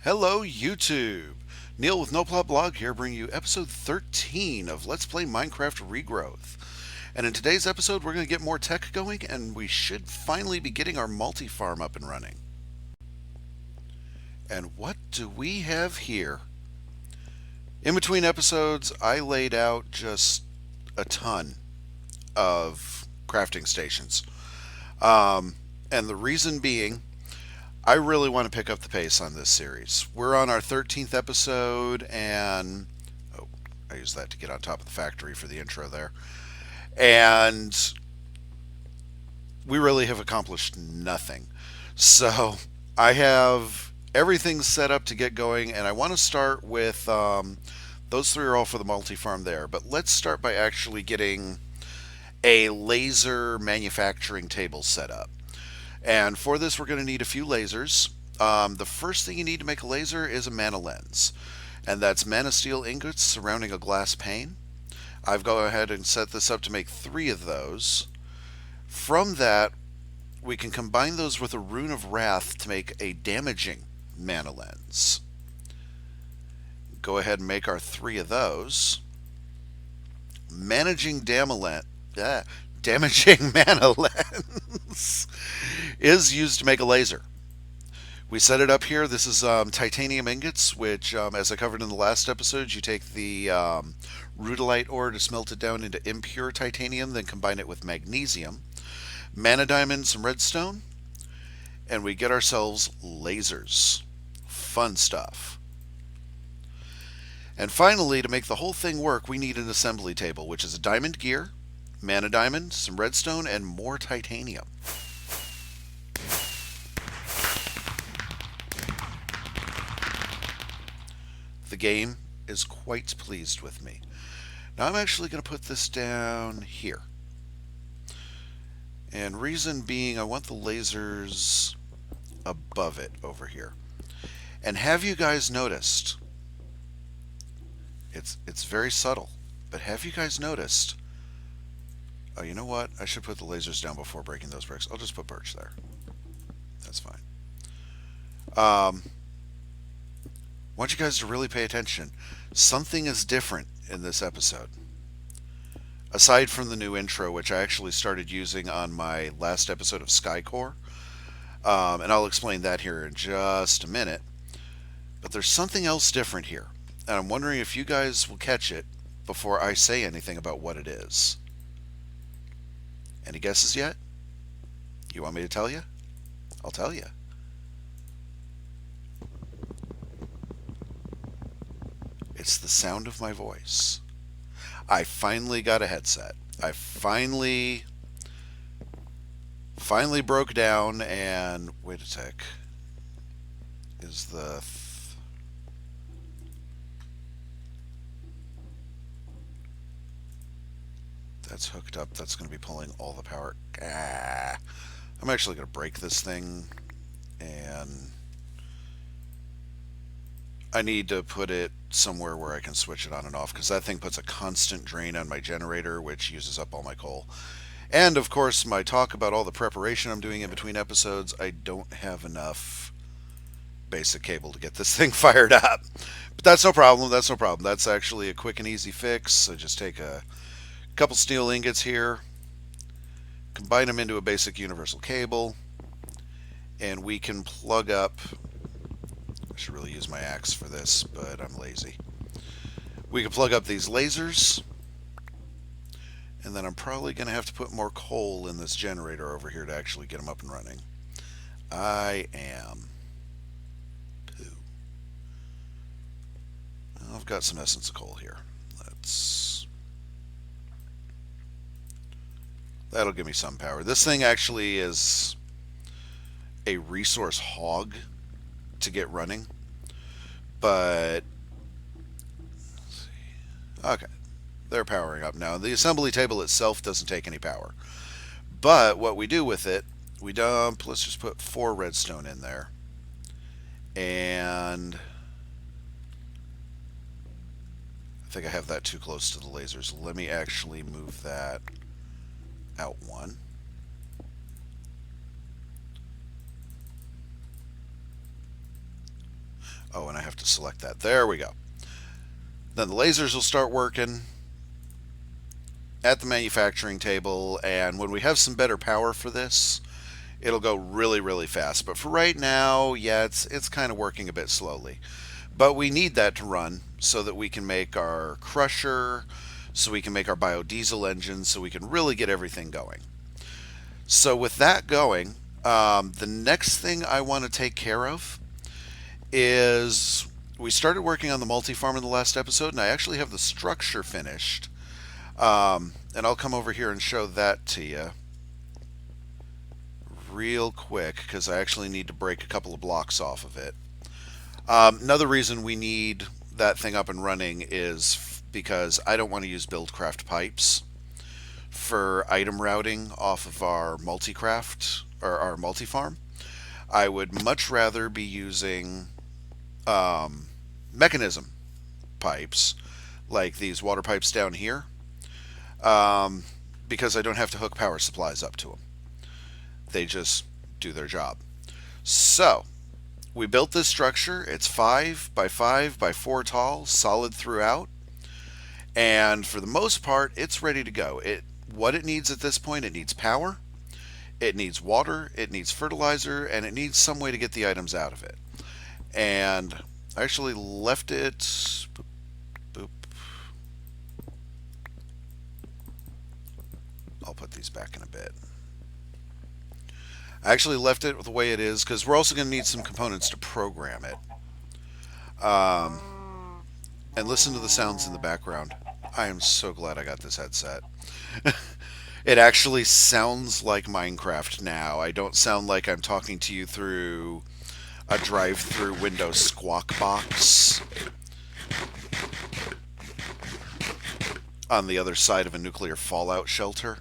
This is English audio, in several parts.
Hello, YouTube. Neil with No Plot Blog here, bringing you episode 13 of Let's Play Minecraft Regrowth. And in today's episode, we're going to get more tech going, and we should finally be getting our multi-farm up and running. And what do we have here? In between episodes, I laid out just a ton of crafting stations. And the reason being, I really want to pick up the pace on this series. We're on our 13th episode, and oh, I used that to get on top of the factory for the intro there. And we really have accomplished nothing. So I have everything set up to get going, and I want to start with those three are all for the multi-farm there. But let's start by actually getting a laser manufacturing table set up. And for this, we're going to need a few lasers. The first thing you need to make a laser is a mana lens, and that's mana steel ingots surrounding a glass pane. I've gone ahead and set this up to make 3 of those. From that, we can combine those with a rune of wrath to make a damaging mana lens. Go ahead and make our 3 of those. Damaging mana lens is used to make a laser. We set it up here. This is titanium ingots, which, as I covered in the last episode, you take the rudolite ore to smelt it down into impure titanium, then combine it with magnesium, mana diamond, some redstone, and we get ourselves lasers. Fun stuff. And finally, to make the whole thing work, we need an assembly table, which is a diamond gear, mana diamond, some redstone, and more titanium. The game is quite pleased with me. Now I'm actually going to put this down here. And reason being, I want the lasers above it over here. And have you guys noticed? It's very subtle, but have you guys noticed? Oh, you know what? I should put the lasers down before breaking those bricks. I'll just put birch there. That's fine. I want you guys to really pay attention. Something is different in this episode. Aside from the new intro, which I actually started using on my last episode of Skycore. And I'll explain that here in just a minute. But there's something else different here. And I'm wondering if you guys will catch it before I say anything about what it is. Any guesses yet? You want me to tell you? I'll tell you. It's the sound of my voice. I finally got a headset. I finally broke down and wait a sec. Is the that's hooked up. That's going to be pulling all the power. I'm actually going to break this thing, and I need to put it somewhere where I can switch it on and off, because that thing puts a constant drain on my generator, which uses up all my coal. And of course, my talk about all the preparation I'm doing in between episodes, I don't have enough basic cable to get this thing fired up. But that's no problem. That's no problem. That's actually a quick and easy fix. I just take a couple steel ingots here, combine them into a basic universal cable, and we can plug up. I should really use my axe for this, but I'm lazy. We can plug up these lasers, and then I'm probably going to have to put more coal in this generator over here to actually get them up and running. I am poo. Well, I've got some essence of coal here. That'll give me some power. This thing actually is a resource hog to get running, but let's see. Okay, they're powering up now. The assembly table itself doesn't take any power, but what we do with it, we dump, let's just put 4 redstone in there, and I think I have that too close to the lasers. Let me actually move that out 1. Oh, and I have to select that. There we go. Then the lasers will start working at the manufacturing table, and when we have some better power for this, it'll go really, really fast. But for right now, yeah, it's kind of working a bit slowly. But we need that to run so that we can make our crusher, so we can make our biodiesel engine, so we can really get everything going. So with that going, the next thing I want to take care of is we started working on the multi-farm in the last episode, and I actually have the structure finished. And I'll come over here and show that to you real quick because I actually need to break a couple of blocks off of it. Another reason we need that thing up and running is because I don't want to use BuildCraft pipes for item routing off of our multi-craft or our multi-farm. I would much rather be using mechanism pipes like these water pipes down here because I don't have to hook power supplies up to them. They just do their job. So we built this structure. It's 5 by 5 by 4 tall, solid throughout, and for the most part it's ready to go. What it needs at this point, it needs power, it needs water, it needs fertilizer, and it needs some way to get the items out of it. And I actually left it. Boop. I'll put these back in a bit. I actually left it the way it is because we're also going to need some components to program it. And listen to the sounds in the background. I am so glad I got this headset. It actually sounds like Minecraft now. I don't sound like I'm talking to you through a drive-through Windows squawk box on the other side of a nuclear fallout shelter.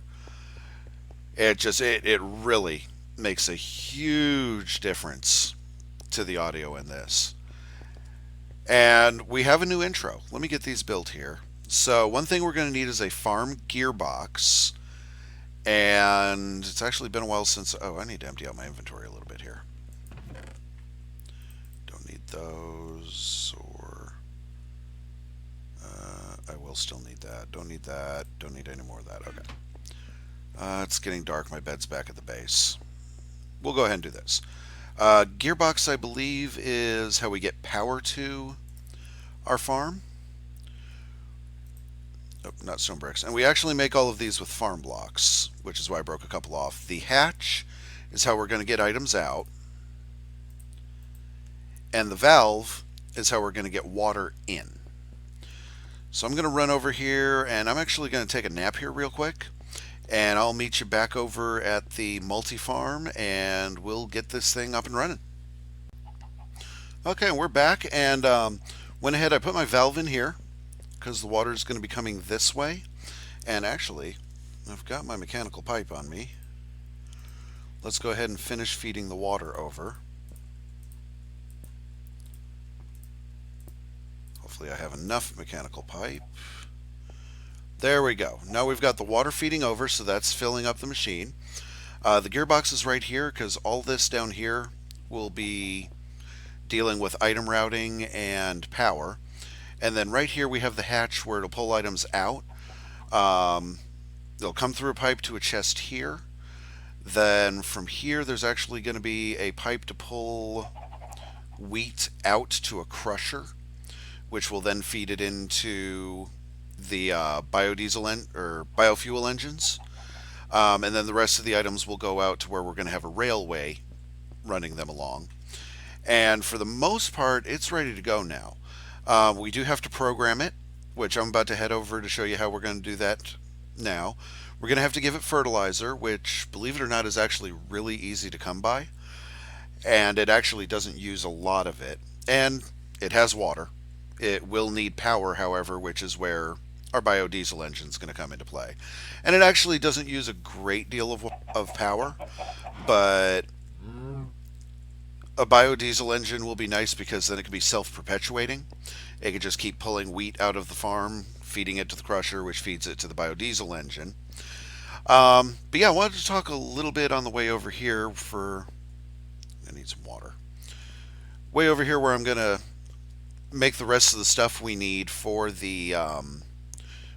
It really makes a huge difference to the audio in this. And we have a new intro. Let me get these built here. So one thing we're going to need is a farm gearbox. And it's actually been a while since... Oh, I need to empty out my inventory a little bit here. Don't need those, or... I will still need that. Don't need that. Don't need any more of that. Okay. It's getting dark. My bed's back at the base. We'll go ahead and do this. Gearbox, I believe, is how we get power to our farm. Oh, not stone bricks. And we actually make all of these with farm blocks, which is why I broke a couple off. The hatch is how we're going to get items out. And the valve is how we're going to get water in. So I'm going to run over here, and I'm actually going to take a nap here real quick. And I'll meet you back over at the multi-farm, and we'll get this thing up and running. Okay, we're back, and went ahead, I put my valve in here because the water is going to be coming this way. And actually, I've got my mechanical pipe on me. Let's go ahead and finish feeding the water over. Hopefully I have enough mechanical pipe. There we go. Now we've got the water feeding over, so that's filling up the machine. The gearbox is right here because all this down here will be dealing with item routing and power. And then right here we have the hatch where it'll pull items out. They'll come through a pipe to a chest here. Then from here there's actually going to be a pipe to pull wheat out to a crusher, which will then feed it into the biodiesel or biofuel engines. And then the rest of the items will go out to where we're going to have a railway running them along. And for the most part, it's ready to go now. We do have to program it, which I'm about to head over to show you how we're going to do that now. We're going to have to give it fertilizer, which, believe it or not, is actually really easy to come by. And it actually doesn't use a lot of it. And it has water. It will need power, however, which is where our biodiesel engine is going to come into play. And it actually doesn't use a great deal of power, but a biodiesel engine will be nice because then it can be self-perpetuating. It can just keep pulling wheat out of the farm, feeding it to the crusher, which feeds it to the biodiesel engine. But yeah, I wanted to talk a little bit on the way over here I need some water. Way over here where I'm going to make the rest of the stuff we need for the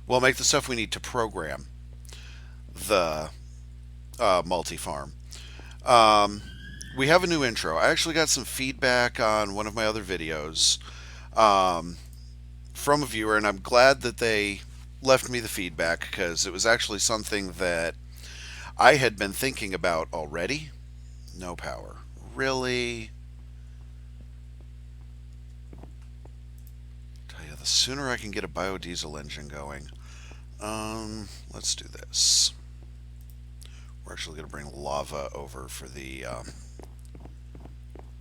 well, make the stuff we need to program the multi-farm. Um, we have a new intro. I actually got some feedback on one of my other videos um, from a viewer, and I'm glad that they left me the feedback because it was actually something that I had been thinking about already. No power. Really? Tell you, the sooner I can get a biodiesel engine going. Let's do this. We're actually going to bring lava over for the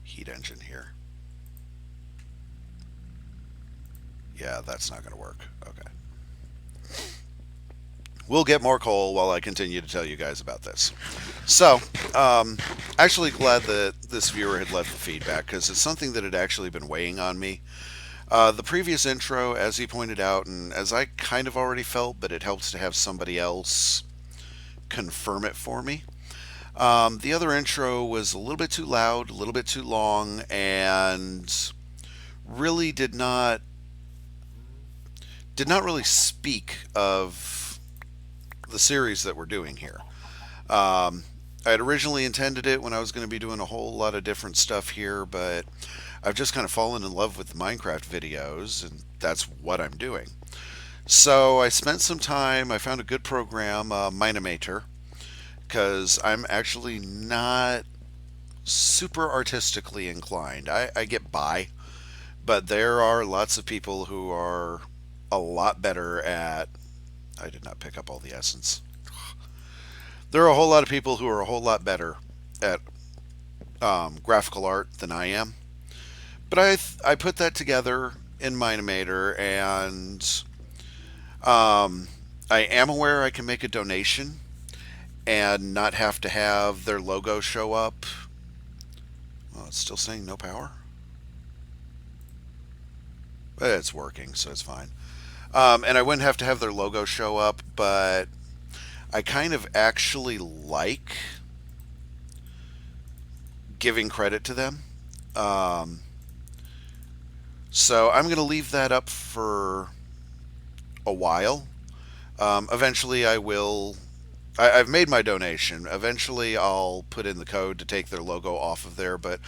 heat engine here. Yeah, that's not going to work. Okay. We'll get more coal while I continue to tell you guys about this. So, actually glad that this viewer had left the feedback because it's something that had actually been weighing on me. The previous intro, as he pointed out, and as I kind of already felt, but it helps to have somebody else confirm it for me. The other intro was a little bit too loud, a little bit too long, and really did not really speak of the series that we're doing here. I had originally intended it when I was going to be doing a whole lot of different stuff here, but I've just kind of fallen in love with the Minecraft videos, and that's what I'm doing. So I spent some time, I found a good program, Minimator, because I'm actually not super artistically inclined. I get by, but there are lots of people who are a lot better at. I did not pick up all the essence. There are a whole lot of people who are a whole lot better at graphical art than I am. But I put that together in Minimator, and I am aware I can make a donation and not have to have their logo show up. Well, it's still saying no power. But it's working, so it's fine. And I wouldn't have to have their logo show up, but I kind of actually like giving credit to them. So I'm going to leave that up for a while. Eventually, I will. I've made my donation. Eventually, I'll put in the code to take their logo off of there, but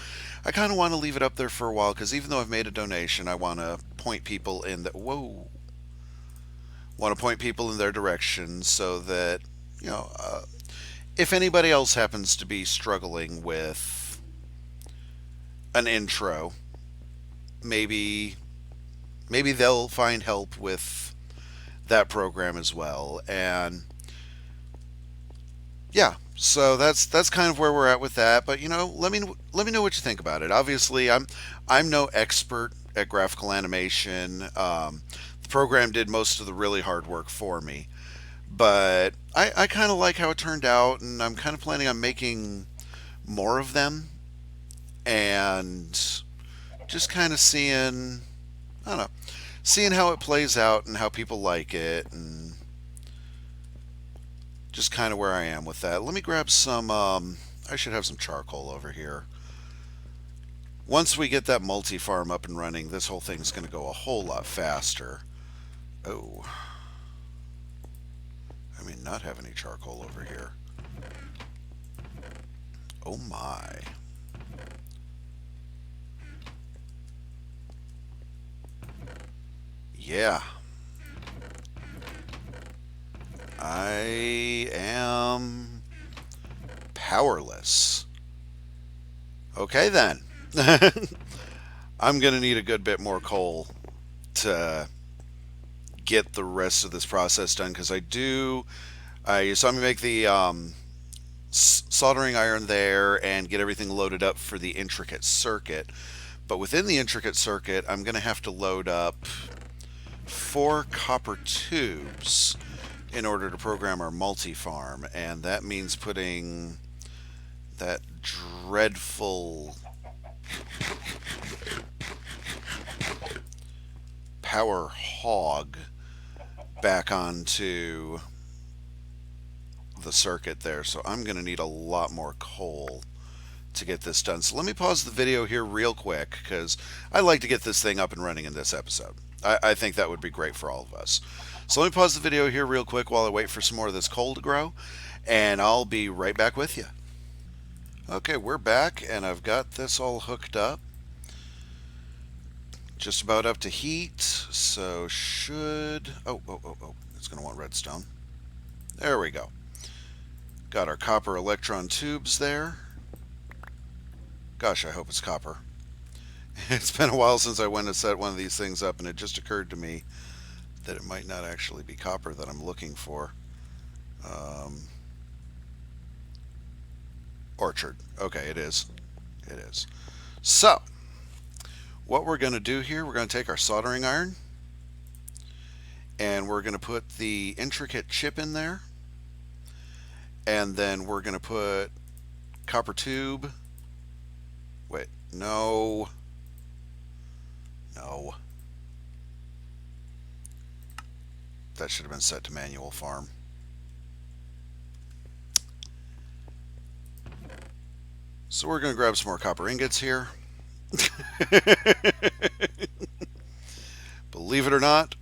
I kind of want to leave it up there for a while because even though I've made a donation, I want to point people in that. Whoa. Want to point people in their direction so that, you know, if anybody else happens to be struggling with an intro, maybe they'll find help with that program as well. And yeah, so that's kind of where we're at with that. But let me know what you think about it. Obviously, I'm no expert at graphical animation. The program did most of the really hard work for me, but I kind of like how it turned out, and I'm kind of planning on making more of them, and just kind of seeing, I don't know, seeing how it plays out and how people like it, and just kind of where I am with that. Let me grab some, I should have some charcoal over here. Once we get that multi-farm up and running, this whole thing's going to go a whole lot faster. Oh. I mean, not have any charcoal over here. Oh my. Yeah. I am powerless. Okay then. I'm going to need a good bit more coal to get the rest of this process done because so I'm going to make the soldering iron there and get everything loaded up for the intricate circuit. But within the intricate circuit, I'm going to have to load up 4 copper tubes in order to program our multi-farm, and that means putting that dreadful power hog back onto the circuit there. So I'm going to need a lot more coal to get this done. So let me pause the video here real quick because I'd like to get this thing up and running in this episode. I think that would be great for all of us. So let me pause the video here real quick while I wait for some more of this coal to grow, and I'll be right back with you. Okay, we're back, and I've got this all hooked up. Just about up to heat, so should... Oh, it's going to want redstone. There we go. Got our copper electron tubes there. Gosh, I hope it's copper. It's been a while since I went and set one of these things up, and it just occurred to me that it might not actually be copper that I'm looking for. Orchard. Okay, it is. It is. So, what we're going to do here, we're going to take our soldering iron, and we're going to put the intricate chip in there, and then we're going to put copper tube. Wait, no. That should have been set to manual farm. So we're going to grab some more copper ingots here. Believe it or not,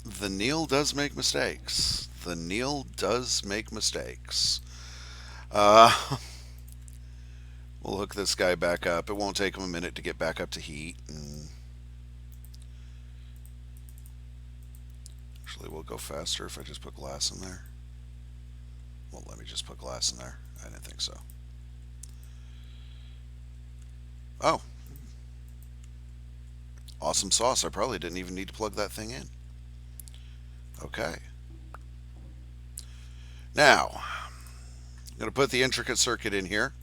the Neil does make mistakes. The Neil does make mistakes. We'll hook this guy back up. It won't take him a minute to get back up to heat. Actually, we'll go faster if I just put glass in there. Well, let me just put glass in there. I didn't think so. Oh. Awesome sauce. I probably didn't even need to plug that thing in. Okay. Now, I'm going to put the intricate circuit in here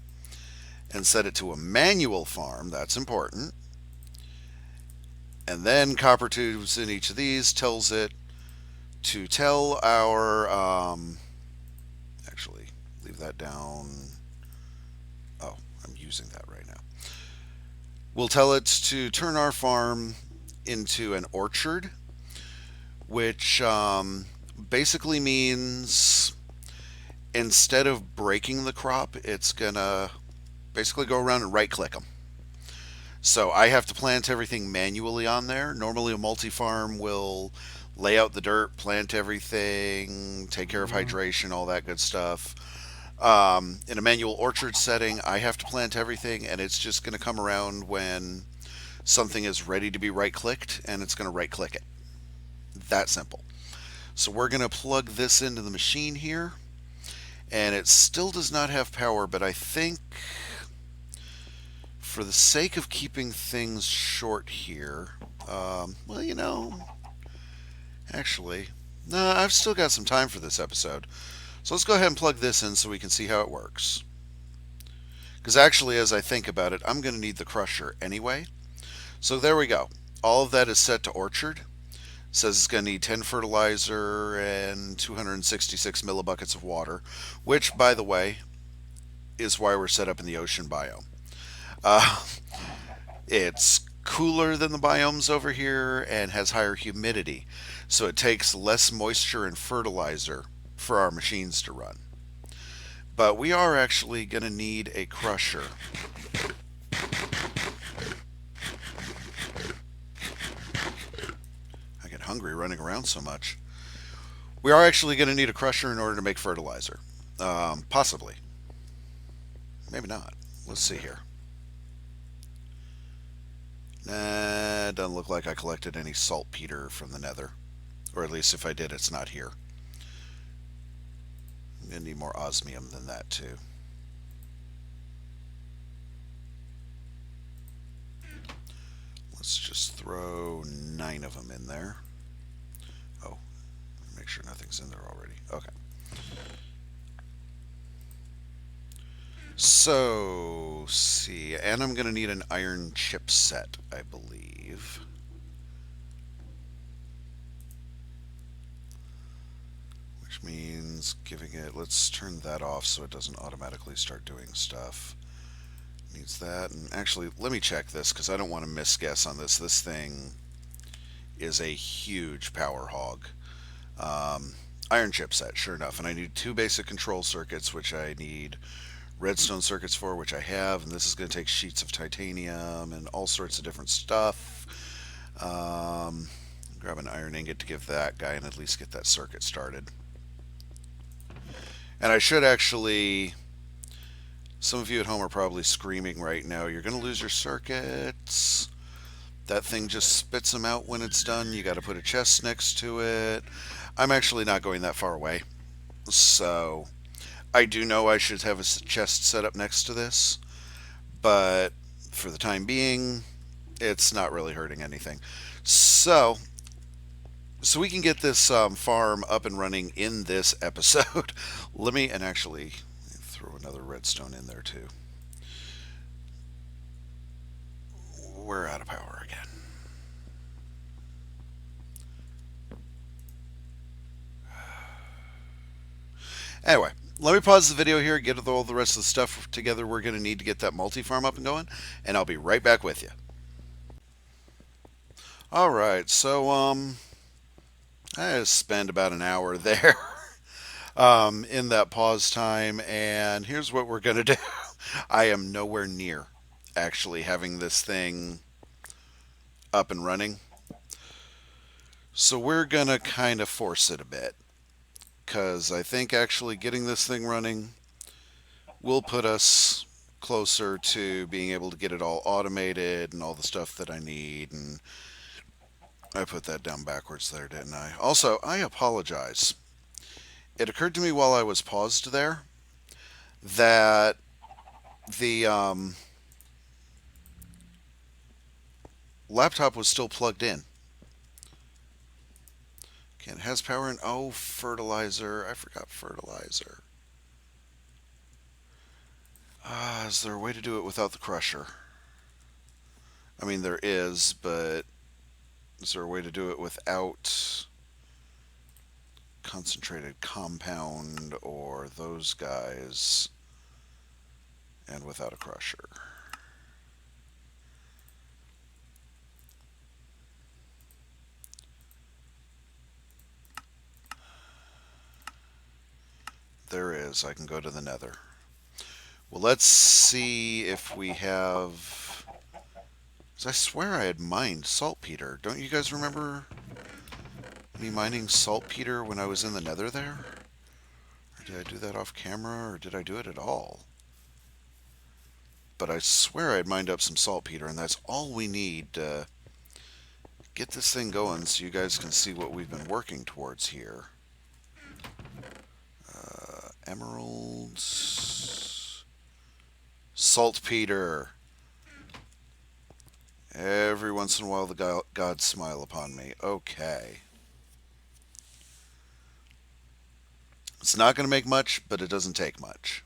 and set it to a manual farm. That's important. And then copper tubes in each of these tells it to tell our... actually, leave that down. Oh, I'm using that right now. We'll tell it to turn our farm into an orchard, which basically means instead of breaking the crop, it's going to basically go around and right-click them. So I have to plant everything manually on there. Normally a multi-farm will lay out the dirt, plant everything, take care of hydration, all that good stuff. In a manual orchard setting, I have to plant everything, and it's just going to come around when something is ready to be right-clicked, and it's going to right-click it. That simple. So we're going to plug this into the machine here, and it still does not have power, but I think for the sake of keeping things short here, well, you know, actually, no, I've still got some time for this episode. So let's go ahead and plug this in so we can see how it works. Because actually, as I think about it, I'm going to need the crusher anyway. So there we go. All of that is set to orchard. It says it's going to need 10 fertilizer and 266 millibuckets of water, which, by the way, is why we're set up in the ocean biome. It's cooler than the biomes over here and has higher humidity, so it takes less moisture and fertilizer for our machines to run. But we are actually going to need a crusher. I get hungry running around so much. We are actually going to need a crusher in order to make fertilizer. Possibly. Maybe not. Let's see here. Nah, it doesn't look like I collected any saltpeter from the nether. Or at least if I did, it's not here. I'm going to need more osmium than that, too. Let's just throw 9 of them in there. Oh, make sure nothing's in there already. Okay. So, see, and I'm going to need an iron chip set, I believe. Which means giving it, let's turn that off so it doesn't automatically start doing stuff. Needs that, and actually, let me check this because I don't want to misguess on this. This thing is a huge power hog. Iron chip set, sure enough, and I need 2 basic control circuits, which I need redstone circuits for, which I have, and this is going to take sheets of titanium and all sorts of different stuff. Um, Grab an iron ingot to give that guy and at least get that circuit started. And I should actually. Some of you at home are probably screaming right now, you're going to lose your circuits. That thing just spits them out when it's done. You got to put a chest next to it. I'm actually not going that far away. So I do know I should have a chest set up next to this. But for the time being, it's not really hurting anything. So we can get this farm up and running in this episode. Let me, and actually throw another redstone in there too. We're out of power again. Anyway, let me pause the video here, get all the rest of the stuff together we're going to need to get that multi-farm up and going, and I'll be right back with you. Alright, so I just spent about an hour there in that pause time, and here's what we're going to do. I am nowhere near actually having this thing up and running. So we're going to kind of force it a bit, because I think actually getting this thing running will put us closer to being able to get it all automated and all the stuff that I need. And I put that down backwards there, didn't I? Also, I apologize. It occurred to me while I was paused there that the laptop was still plugged in. Okay, it has power and oh, fertilizer. I forgot fertilizer. Is there a way to do it without the crusher? I mean, there is, but is there a way to do it without concentrated compound or those guys and without a crusher? There is. I can go to the nether. Well, let's see if we have. I swear I had mined saltpeter. Don't you guys remember me mining saltpeter when I was in the nether there? Or did I do that off camera, or did I do it at all? But I swear I had mined up some saltpeter, and that's all we need to get this thing going so you guys can see what we've been working towards here. Emeralds. Saltpeter. Every once in a while the gods smile upon me. Okay. It's not going to make much, but it doesn't take much.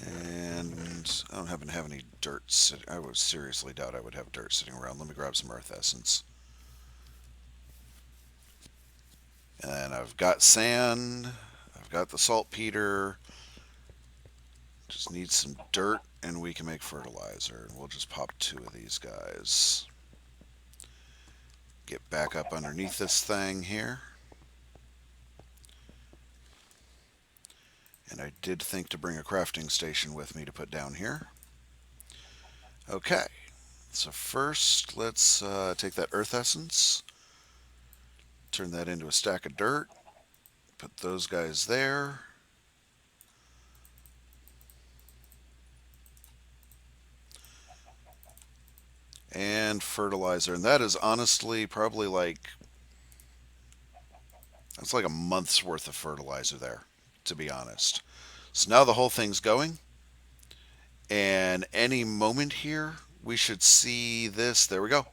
And I don't happen to have any dirt sitting. I would seriously doubt I would have dirt sitting around. Let me grab some earth essence. And I've got sand. I've got the saltpeter. Just need some dirt and we can make fertilizer. And we'll just pop 2 of these guys. Get back up underneath this thing here. And I did think to bring a crafting station with me to put down here. Okay, so first let's take that earth essence, turn that into a stack of dirt, put those guys there. And fertilizer, and that is honestly probably that's like a month's worth of fertilizer there, to be honest. So now the whole thing's going, and any moment here we should see this, there we go,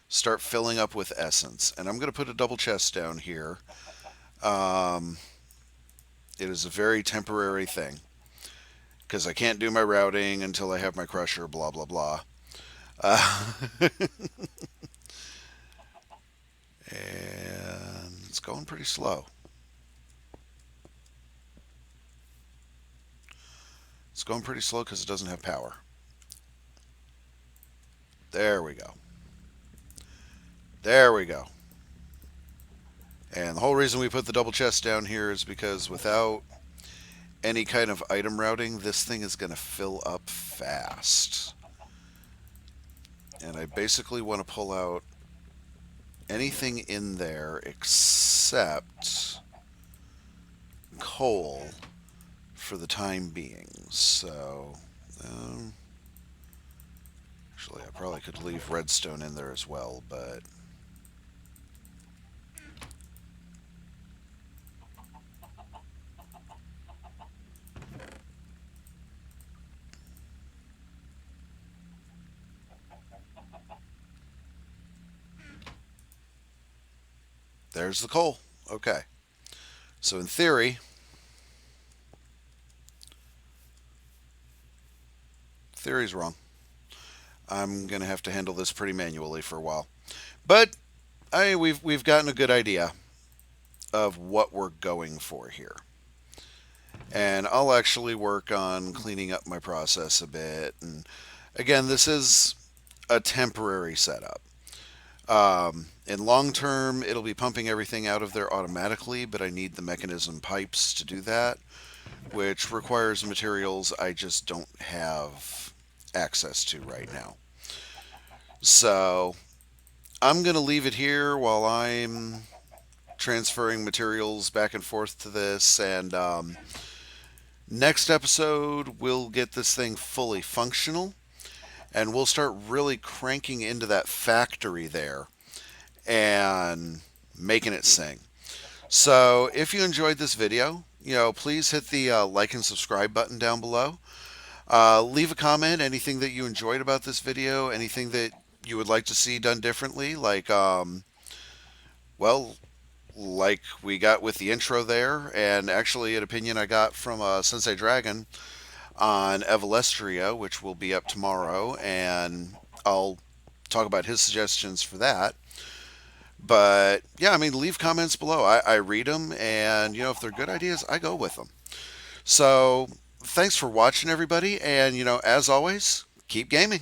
start filling up with essence. And I'm going to put a double chest down here. It is a very temporary thing because I can't do my routing until I have my crusher, blah blah blah. And it's going pretty slow. It's going pretty slow because it doesn't have power. There we go. There we go. And the whole reason we put the double chest down here is because without any kind of item routing, this thing is going to fill up fast. And I basically want to pull out anything in there except coal for the time being. So, actually, I probably could leave redstone in there as well, but there's the coal. Okay. So, in theory's wrong. I'm going to have to handle this pretty manually for a while. But we've gotten a good idea of what we're going for here. And I'll actually work on cleaning up my process a bit. And again, this is a temporary setup. In long term, it'll be pumping everything out of there automatically, but I need the mechanism pipes to do that, which requires materials I just don't have access to right now. So I'm going to leave it here while I'm transferring materials back and forth to this. And next episode, we'll get this thing fully functional and we'll start really cranking into that factory there and making it sing. So if you enjoyed this video, please hit the like and subscribe button down below. Leave a comment, anything that you enjoyed about this video, anything that you would like to see done differently, well, like we got with the intro there, and actually an opinion I got from Sensei Dragon on Evalestria, which will be up tomorrow, and I'll talk about his suggestions for that. But yeah, I mean, leave comments below. I read them, and if they're good ideas, I go with them. So thanks for watching, everybody, and as always, keep gaming.